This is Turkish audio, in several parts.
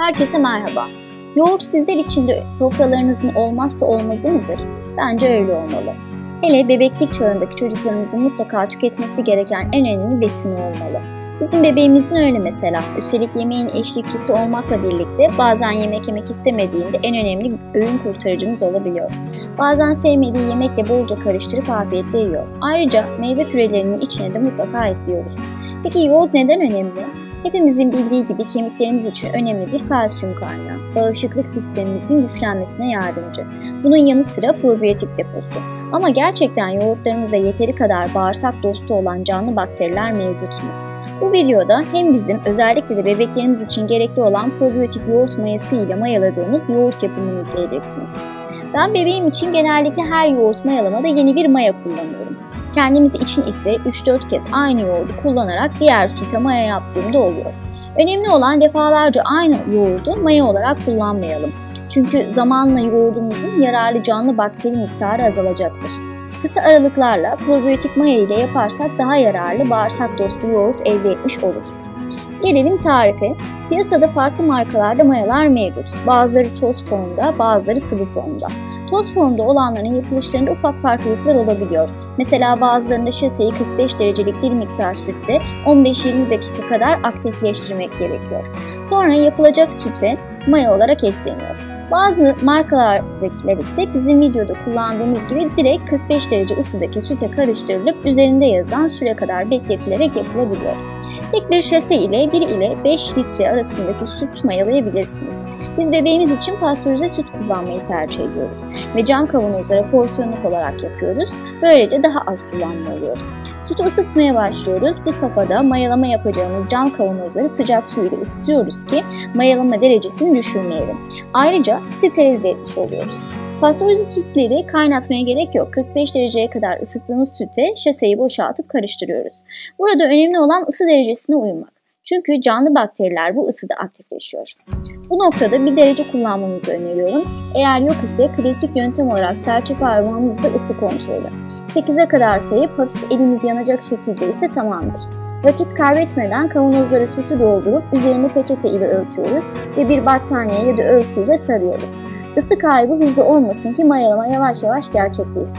Herkese merhaba. Yoğurt sizler için de sofralarınızın olmazsa olmazı mıdır? Bence öyle olmalı. Hele bebeklik çağındaki çocuklarımızın mutlaka tüketmesi gereken en önemli besini olmalı. Bizim bebeğimizin öyle mesela. Üstelik yemeğin eşlikçisi olmakla birlikte bazen yemek yemek istemediğinde en önemli öğün kurtarıcımız olabiliyor. Bazen sevmediği yemekle bolca karıştırıp afiyetle yiyor. Ayrıca meyve pürelerinin içine de mutlaka ekliyoruz. Peki yoğurt neden önemli? Hepimizin bildiği gibi kemiklerimiz için önemli bir kalsiyum kaynağı. Bağışıklık sistemimizin güçlenmesine yardımcı. Bunun yanı sıra probiyotik deposu. Ama gerçekten yoğurtlarımızda yeteri kadar bağırsak dostu olan canlı bakteriler mevcut mu? Bu videoda hem bizim özellikle de bebeklerimiz için gerekli olan probiyotik yoğurt mayası ile mayaladığımız yoğurt yapımını izleyeceksiniz. Ben bebeğim için genellikle her yoğurt mayalamada yeni bir maya kullanıyorum. Kendimiz için ise 3-4 kez aynı yoğurdu kullanarak diğer süte maya yaptığımda oluyor. Önemli olan defalarca aynı yoğurdu maya olarak kullanmayalım. Çünkü zamanla yoğurdumuzun yararlı canlı bakteri miktarı azalacaktır. Kısa aralıklarla probiyotik maya ile yaparsak daha yararlı bağırsak dostu yoğurt elde etmiş oluruz. Gelelim tarife. Piyasada farklı markalarda mayalar mevcut. Bazıları toz formda, bazıları sıvı formda. Toz formda olanların yapılışlarında ufak farklılıklar olabiliyor. Mesela bazılarında şaseyi 45 derecelik bir miktar sütte 15-20 dakika kadar aktifleştirmek gerekiyor. Sonra yapılacak süte maya olarak ekleniyor. Bazı markalardakiler ise bizim videoda kullandığımız gibi direkt 45 derece ısıdaki süte karıştırılıp üzerinde yazan süre kadar bekletilerek yapılabiliyor. Tek bir şase ile 1 ile 5 litre arasındaki süt mayalayabilirsiniz. Biz bebeğimiz için pastörize süt kullanmayı tercih ediyoruz ve cam kavanozlara porsiyonluk olarak yapıyoruz. Böylece daha az sulanma oluyor. Sütü ısıtmaya başlıyoruz. Bu safhada mayalama yapacağımız cam kavanozları sıcak su ile ısıtıyoruz ki mayalama derecesini düşürmeyelim. Ayrıca steril etmiş oluyoruz. Pastörize sütleri kaynatmaya gerek yok. 45 dereceye kadar ısıttığımız süte şaseyi boşaltıp karıştırıyoruz. Burada önemli olan ısı derecesine uymak. Çünkü canlı bakteriler bu ısıda aktifleşiyor. Bu noktada bir derece kullanmamızı öneriyorum. Eğer yok ise klasik yöntem olarak serçe parmağımızda ısı kontrolü. 8'e kadar sayıp hafif elimiz yanacak şekilde ise tamamdır. Vakit kaybetmeden kavanozlara sütü doldurup üzerine peçete ile örtüyoruz ve bir battaniye ya da örtüyle sarıyoruz. Isı kaybı hızlı olmasın ki mayalama yavaş yavaş gerçekleşsin.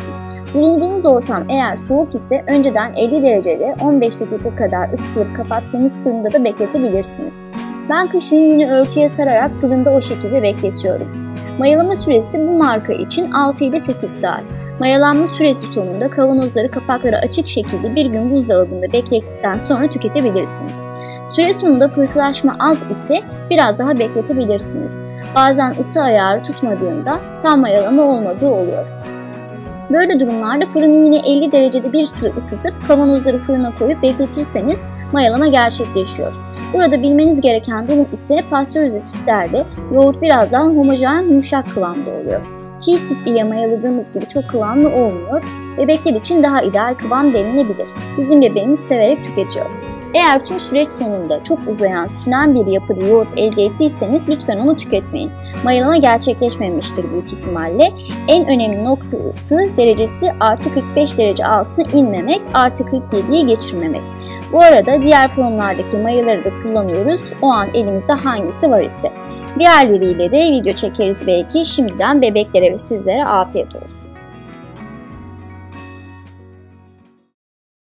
Bulunduğunuz ortam eğer soğuk ise önceden 50 derecede 15 dakika kadar ısıtıp kapattığınız fırında da bekletebilirsiniz. Ben kışın yünü örtüye sararak fırında o şekilde bekletiyorum. Mayalama süresi bu marka için 6 ile 8 saat. Mayalanma süresi sonunda kavanozları kapakları açık şekilde bir gün buzdolabında beklettikten sonra tüketebilirsiniz. Süre sonunda pıhtılaşma az ise biraz daha bekletebilirsiniz. Bazen ısı ayarı tutmadığında tam mayalama olmadığı oluyor. Böyle durumlarda fırını yine 50 derecede bir süre ısıtıp kavanozları fırına koyup bekletirseniz mayalama gerçekleşiyor. Burada bilmeniz gereken durum ise pastörize sütlerde yoğurt biraz daha homojen, yumuşak kıvamda oluyor. Çiğ süt ile mayaladığımız gibi çok kıvamlı olmuyor. Bebekler için daha ideal kıvam denilebilir. Bizim bebeğimiz severek tüketiyor. Eğer tüm süreç sonunda çok uzayan, sünen bir yapıda yoğurt elde ettiyseniz lütfen onu tüketmeyin. Mayalama gerçekleşmemiştir büyük ihtimalle. En önemli noktası derecesi artı 45 derece altına inmemek, artı 47'ye geçirmemek. Bu arada diğer formlardaki mayaları da kullanıyoruz. O an elimizde hangisi var ise. Diğerleriyle de video çekeriz belki. Şimdiden bebeklere ve sizlere afiyet olsun.